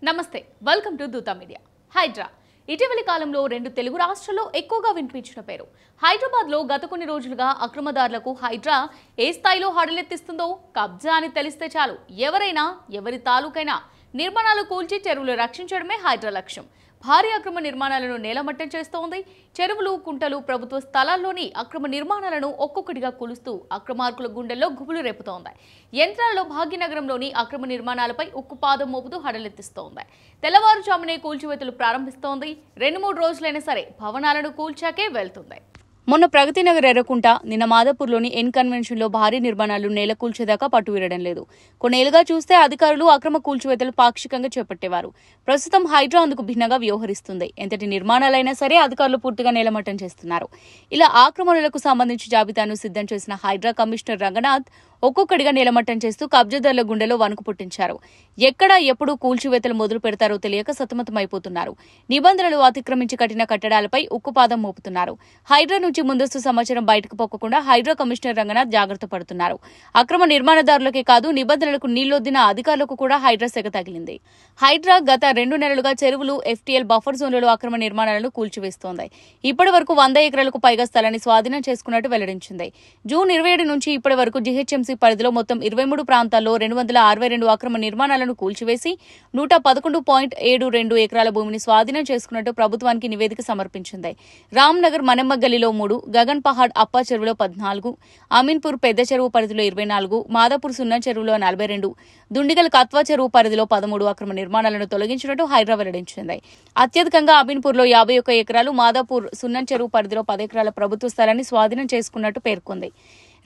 నమస్తే welcome to Dootha media. Hydraa ఇటీవలి కాలంలో రెండు తెలుగు రాష్ట్రాల్లో ఎక్కువగా వినిపించిన పేరు. హైదరాబాద్లో గత కొన్ని రోజులుగా అక్రమదారులకు హైడ్రా ఏ స్థాయిలో హడలెత్తిస్తుందో కబ్జా అని తెలిస్తే చాలు ఎవరైనా ఎవరి తాలూకైనా నిర్మాణాలు కూల్చి చెరువులు రక్షించడమే హైడ్రా లక్ష్యం. భారీ అక్రమ నిర్మాణాలను నేలమట్టం చేస్తోంది. చెరువులు, కుంటలు, ప్రభుత్వ స్థలాల్లోని అక్రమ నిర్మాణాలను ఒక్కొక్కటిగా కూలుస్తూ అక్రమార్కుల గుండెల్లో గుబులు రేపుతోంది. యంత్రాల్లో భాగ్యనగరంలోని అక్రమ నిర్మాణాలపై ఉక్కుపాదం మోపుతూ హడలెత్తిస్తోంది. తెల్లవారుజామునే కూల్చివేతలు ప్రారంభిస్తోంది. 2-3 రోజులైనా సరే భవనాలను కూల్చాకే వెళ్తుంది. మొన్న ప్రగతినగర్ ఎర్రకుంట, నిన్న మాదాపూర్లోని ఎన్ కన్వెన్షన్లో భారీ నిర్మాణాలు నేల కూల్చేదాకా పట్టు వీడడం లేదు. కొన్నేళ్లుగా చూస్తే అధికారులు అక్రమ కూల్చివేతలు పాక్షికంగా చేపట్టేవారు. ప్రస్తుతం హైడ్రా అందుకు భిన్నంగా వ్యవహరిస్తుంది. ఎంతటి నిర్మాణాలైనా సరే అధికారులు పూర్తిగా నేలమట్టం చేస్తున్నారు. ఇలా ఆక్రమణలకు సంబంధించి జాబితాను సిద్ధం చేసిన హైడ్రా కమిషనర్ రంగనాథ్ ఒక్కొక్కడిగా నేలమట్టం చేస్తూ కబ్జాదారుల గుండెలో వణుకు పుట్టించారు. ఎక్కడ ఎప్పుడు కూల్చివేతలు మొదలు పెడతారో తెలియక సతమతమైపోతున్నారు. నిబంధనలు అతిక్రమించి కట్టిన కట్టడాలపై ఉక్కుపాదం మోపుతున్నారు. హైడ్రా నుంచి ముందస్తు సమాచారం బయటకు పోకుండా హైడ్రా కమిషనర్ రంగనాథ్ జాగ్రత్త పడుతున్నారు. అక్రమ నిర్మాణదారులకే కాదు నిబంధనలకు నీళ్లొద్దిన అధికారులకు కూడా హైడ్రా సెగ తగిలింది. హైడ్రా గత 2 నెలలుగా చెరువులు, ఎఫ్టీఎల్ బఫర్ జోన్లలో అక్రమ నిర్మాణాలను కూల్చివేస్తోంది. ఇప్పటి వరకు 100 ఎకరాలకు పైగా స్థలాన్ని స్వాధీనం చేసుకున్నట్టు వెల్లడించింది. జూన్ 27 నుంచి ఇప్పటి వరకు జీహెచ్ఎంసీ పరిధిలో మొత్తం 23 ప్రాంతాల్లో 262 అక్రమ నిర్మాణాలను కూల్చివేసి 111.72 ఎకరాల భూమిని స్వాధీనం చేసుకున్నట్టు ప్రభుత్వానికి నివేదిక సమర్పించింది. రామ్నగర్ మనెమ్మ గల్లీలో 3, గగన్ పహాడ్ అప్పా చెరువులో 14, అమీన్పూర్ పెద్ద చెరువు పరిధిలో 24, మాదాపూర్ సున్నా చెరువులో 42, దుండిగల్ కత్వా చెరువు పరిధిలో 13 అక్రమ నిర్మాణాలను తొలగించినట్టు హైడ్రా వెల్లడించింది. అత్యధికంగా అమీన్పూర్లో 51 ఎకరాలు, మాదాపూర్ సున్నం చెరువు పరిధిలో 10 ఎకరాల ప్రభుత్వ స్థలాన్ని స్వాధీనం చేసుకున్నట్టు పేర్కొంది.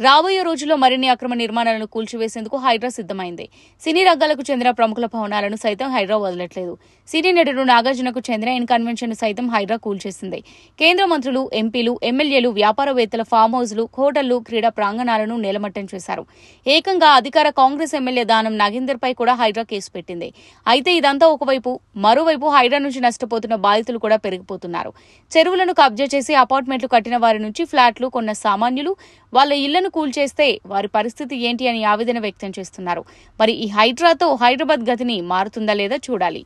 రాబోయే రోజుల్లో మరిన్ని అక్రమ నిర్మాణాలను కూల్చివేసేందుకు హైడ్రా సిద్ధమైంది. సినీ రంగాలకు చెందిన ప్రముఖుల భవనాలను సైతం హైడ్రా వదలట్లేదు. సినీ నటుడు నాగార్జునకు చెందిన ఎన్ కన్వెన్షన్ సైతం హైడ్రా కూల్చేసింది. కేంద్ర మంత్రులు, ఎంపీలు, ఎమ్మెల్యేలు, వ్యాపారవేత్తల ఫామ్ హౌస్లు, హోటళ్లు, క్రీడా ప్రాంగణాలను నేలమట్టం చేశారు. ఏకంగా అధికార కాంగ్రెస్ ఎమ్మెల్యే దానం నాగేందర్ పై కూడా హైడ్రా కేసు పెట్టింది. అయితే ఇదంతా ఒకవైపు, మరోవైపు హైడ్రా నుంచి నష్టపోతున్న బాధితులు కూడా పెరిగిపోతున్నారు. చెరువులను కబ్జా చేసి అపార్ట్మెంట్లు కట్టిన వారి నుంచి ఫ్లాట్లు కొన్న సామాన్యులు వాళ్ళ ఇళ్లను కూల్చేస్తే వారి పరిస్థితి ఏంటి అని ఆవేదన వ్యక్తం చేస్తున్నారు. మరి ఈ హైడ్రాతో హైదరాబాద్ గతిని మారుతుందా లేదా చూడాలి.